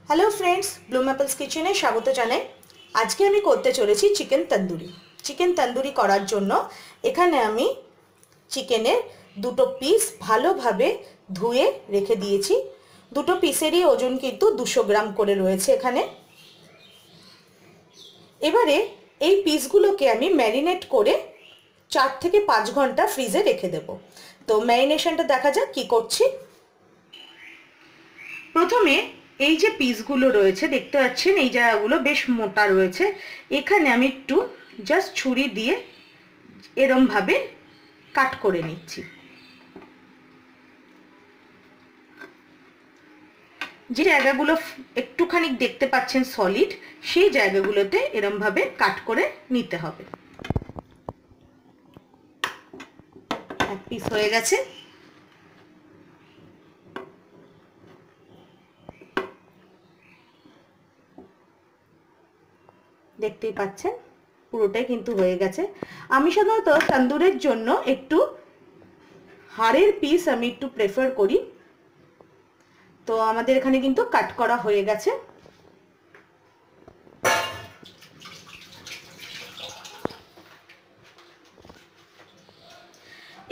Hello friends, Bloom apples किचेने स्वागत जानाई। आज के आमी करते चलेছি चिकेन तंदूरी। चिकेन तंदूरी करार जोन्नो एखाने आमी चिकेनेर दुटो पिस भालोभाबे धुए रेखे दिएছি। दुटो पिसेरই ওজন কিন্তু 200 গ্রাম করে রয়েছে এখানে। এবারে এই পিসগুলোকে আমি ম্যারিনেট করে 4 থেকে 5 ঘন্টা ফ্রিজে রেখে দেব। তো ম্যারিনেশনটা দেখা যাক কি করছি। প্রথমে এই যে পিসগুলো রয়েছে দেখতে পাচ্ছেন, এই জায়গাগুলো বেশ মোটা রয়েছে। এখানে আমি একটু জাস্ট ছুরি দিয়ে এরকম ভাবে কাট করে নিচ্ছি। যে জায়গাগুলো একটুখানি দেখতে পাচ্ছেন সলিড, সেই জায়গাগুলোতে এরকম ভাবে কাট করে নিতে হবে। এক পিস হয়ে গেছে। দেখতেই পাচ্ছেন পুরোটাই কিন্তু হয়ে গেছে। আমি সাধারণত তন্দুরের জন্য একটু হাড়ের পিস আমি একটু প্রেফার করি। তো আমাদের এখানে কিন্তু কাট করা হয়ে গেছে।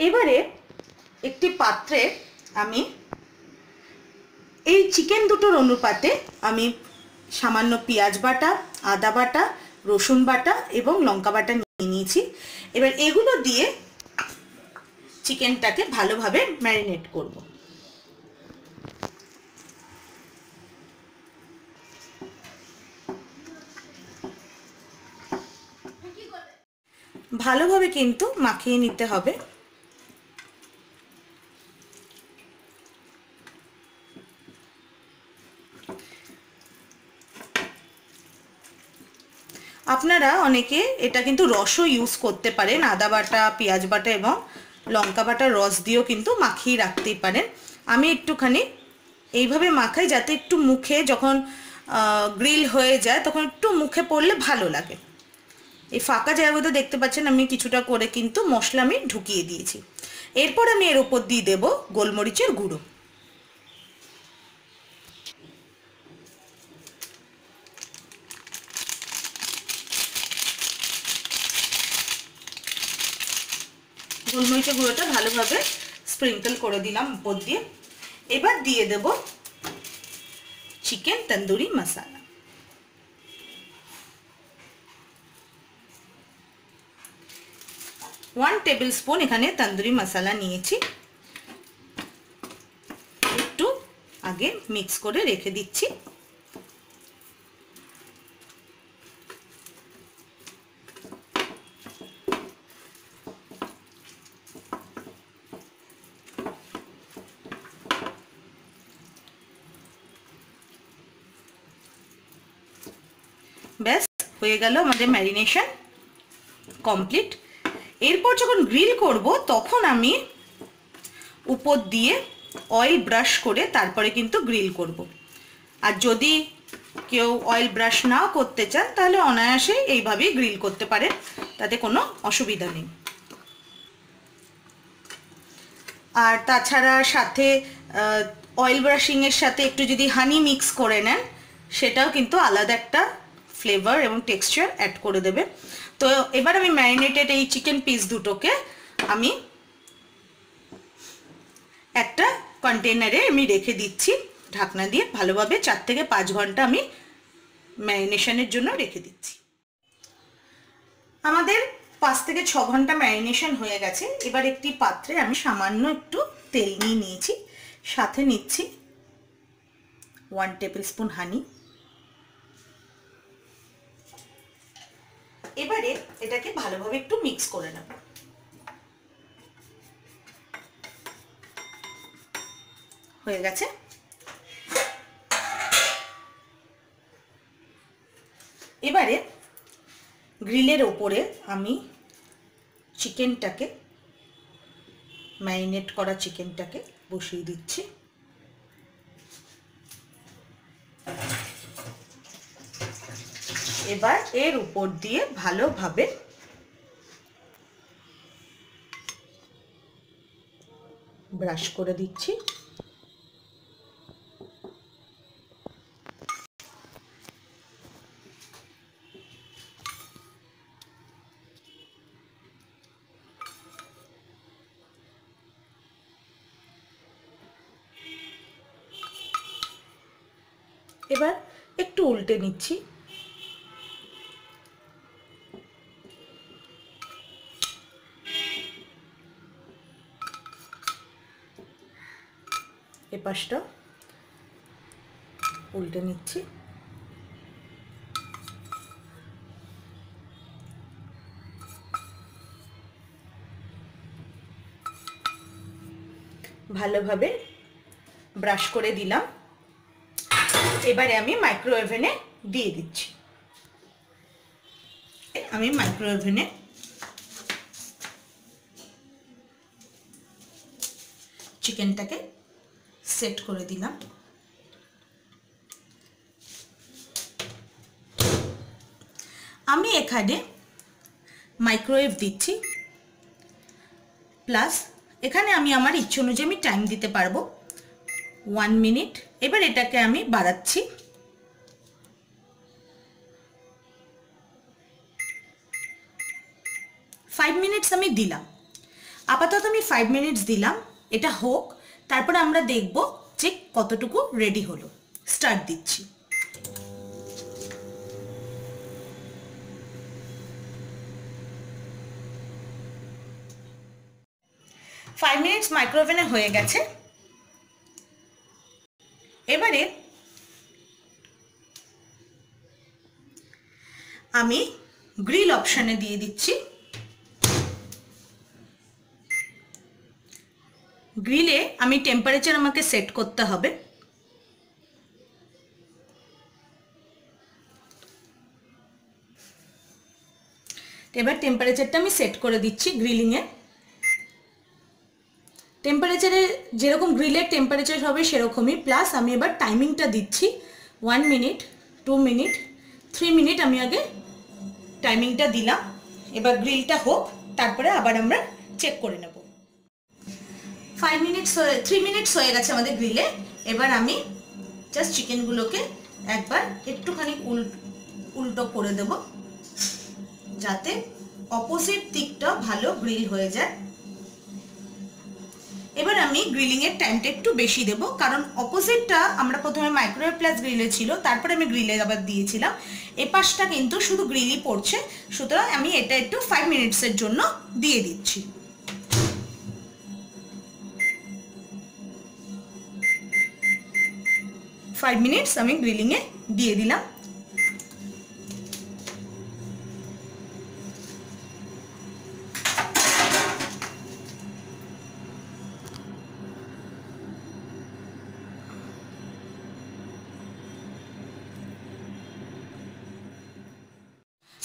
এবারে একটি পাত্রে আমি এই চিকেন দুটোর অনুপাতে আমি সামান্য পেঁয়াজ বাটা, আদা বাটা, রসুন বাটা এবং লঙ্কা বাটা নিয়ে নিয়েছি। এবার এগুলো দিয়ে চিকেনটাকে ভালোভাবে ম্যারিনেট করব। ভালোভাবে কিন্তু মাখিয়ে নিতে হবে। আপনারা অনেকে এটা কিন্তু রসও ইউজ করতে পারেন, আদা বাটা, পেঁয়াজ বাটা এবং লঙ্কা বাটার রস দিয়েও কিন্তু মাখিয়ে রাখতেই পারেন। আমি একটুখানি এইভাবে মাখাই যাতে একটু মুখে যখন গ্রিল হয়ে যায় তখন একটু মুখে পড়লে ভালো লাগে। এই ফাঁকা জায়গাগুলো দেখতে পাচ্ছেন আমি কিছুটা করে কিন্তু মশলা আমি ঢুকিয়ে দিয়েছি। এরপর আমি এর উপর দিয়ে দেব গোলমরিচের গুঁড়ো। গোলমরিচের গুঁড়োটা ভালোভাবে স্প্রিঙ্কল করে দিলাম উপর দিয়ে। এবার দিয়ে দেব চিকেন তন্দুরি মশলা। ওয়ান টেবিল স্পুন এখানে তন্দুরি মশলা নিয়েছি। একটু আগে মিক্স করে রেখে দিচ্ছি। ব্যাস হয়ে গেল আমাদের ম্যারিনেশন কমপ্লিট। এরপর যখন গ্রিল করব তখন আমি উপর দিয়ে অয়েল ব্রাশ করে তারপরে কিন্তু গ্রিল করব। আর যদি কেউ অয়েল ব্রাশ না করতে চান তাহলে অনায়াসে এইভাবেই গ্রিল করতে পারেন, তাতে কোনো অসুবিধা নেই। আর তাছাড়া সাথে অয়েল ব্রাশিংয়ের সাথে একটু যদি হানি মিক্স করে নেন সেটাও কিন্তু আলাদা একটা ফ্লেভার এবং টেক্সচার অ্যাড করে দেবে। তো এবার আমি ম্যারিনেটেড এই চিকেন পিস দুটোকে আমি একটা কন্টেনারে আমি রেখে দিচ্ছি ঢাকনা দিয়ে। ভালোভাবে 4 থেকে 5 ঘন্টা আমি ম্যারিনেশনের জন্য রেখে দিচ্ছি। আমাদের 5 থেকে 6 ঘন্টা ম্যারিনেশন হয়ে গেছে। এবার একটি পাত্রে আমি সামান্য একটু তেল নিয়ে নিয়েছি, সাথে নিচ্ছি 1 টেবিল স্পুন হানি। এবারে এটাকে ভালোভাবে একটু মিক্স করে নেব। হয়ে গেছে। এবারে গ্রিলের ওপরে আমি চিকেনটাকে, ম্যারিনেট করা চিকেনটাকে বসিয়ে দিচ্ছি। এবার এর উপর দিয়ে ভালোভাবে ব্রাশ করে দিচ্ছি। এবার একটু উল্টে নিচ্ছি। এ পাশটা উল্টে নিচ্ছি। ভালোভাবে ব্রাশ করে দিলাম। এবারে আমি মাইক্রোওভেনে দিয়ে দিচ্ছি। আমি মাইক্রোওভেনে চিকেনটাকে সেট করে দিলাম। আমি এখানে মাইক্রোওয়েভ দিচ্ছি, প্লাস এখানে আমি আমার ইচ্ছে অনুযায়ী আমি টাইম দিতে পারবো 1 মিনিট। এবার এটাকে আমি বাড়াচ্ছি। ফাইভ মিনিটস আমি দিলাম। আপাতত আমি 5 মিনিটস দিলাম, এটা হোক, তারপরে আমরা দেখব যে কতটুকু রেডি হলো। স্টার্ট দিচ্ছি। ফাইভ মিনিটস মাইক্রোওভেনে হয়ে গেছে। এবারে আমি গ্রিল অপশানে দিয়ে দিচ্ছি। গ্রিলে আমি টেম্পারেচার আমাকে সেট করতে হবে। এবার টেম্পারেচারটা আমি সেট করে দিচ্ছি গ্রিলিংয়ে। টেম্পারেচারে যেরকম গ্রিলের টেম্পারেচার হবে সেরকমই, প্লাস আমি এবার টাইমিংটা দিচ্ছি 1 মিনিট, 2 মিনিট, 3 মিনিট আমি আগে টাইমিংটা দিলাম। এবার গ্রিলটা হোক, তারপরে আবার আমরা চেক করে নেব। 3 মিনিটস হয়ে গেছে আমাদের গ্রিলে। এবার আমি জাস্ট চিকেনগুলোকে একবার একটুখানি উল্টো করে দেব, যাতে অপোজিট দিকটা ভালো গ্রিল হয়ে যায়। এবার আমি গ্রিলিংয়ের টাইমটা একটু বেশি দেব, কারণ অপোজিটটা আমরা প্রথমে মাইক্রোওয়েভ প্লাস গ্রিলে ছিল, তারপরে আমি গ্রিলে আবার দিয়েছিলাম। এ পাশটা কিন্তু শুধু গ্রিলই পড়ছে, সুতরাং আমি এটা একটু 5 মিনিটসের জন্য দিয়ে দিচ্ছি। ফাইভ মিনিটস আমি গ্রিলিংয়ে দিয়ে দিলাম।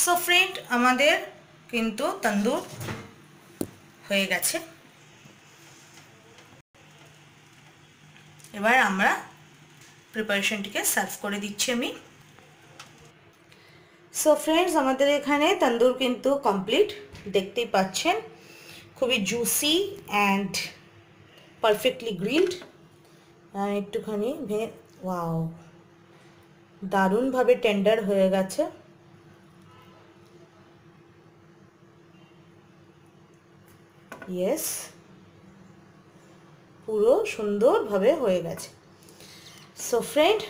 সো ফ্রেন্ড, আমাদের কিন্তু তন্দুর হয়ে গেছে। এবার আমরা প্রিপারেশনটিকে সার্ভ করে দিচ্ছি আমি। সো ফ্রেন্ডস, আমাদের এখানে তন্দুর কিন্তু কমপ্লিট, দেখতেই পাচ্ছেন, খুবই জুসি অ্যান্ড পারফেক্টলি গ্রিলড। একটুখানি ওয়াও, দারুণভাবে টেন্ডার হয়ে গেছে। ইয়েস, পুরো সুন্দরভাবে হয়ে গেছে। সো ফ্রেন্ড,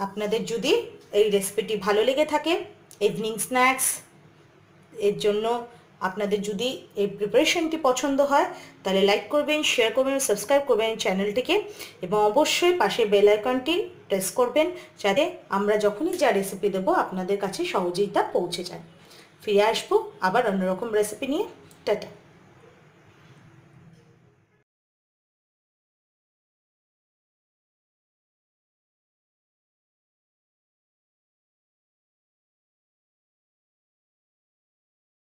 আপনাদের যদি এই রেসিপিটি ভালো লেগে থাকে, ইভিনিং স্ন্যাক্স এর জন্য আপনাদের যদি এই প্রিপারেশনটি পছন্দ হয়, তাহলে লাইক করবেন, শেয়ার করবেন, সাবস্ক্রাইব করবেন চ্যানেলটিকে, এবং অবশ্যই পাশে বেল আইকনটি প্রেস করবেন, যাতে আমরা যখনই যা রেসিপি দেবো আপনাদের কাছে সহজেই তা পৌঁছে যায়। ফিরে আসবো আবার অন্যরকম রেসিপি নিয়ে। টাটা।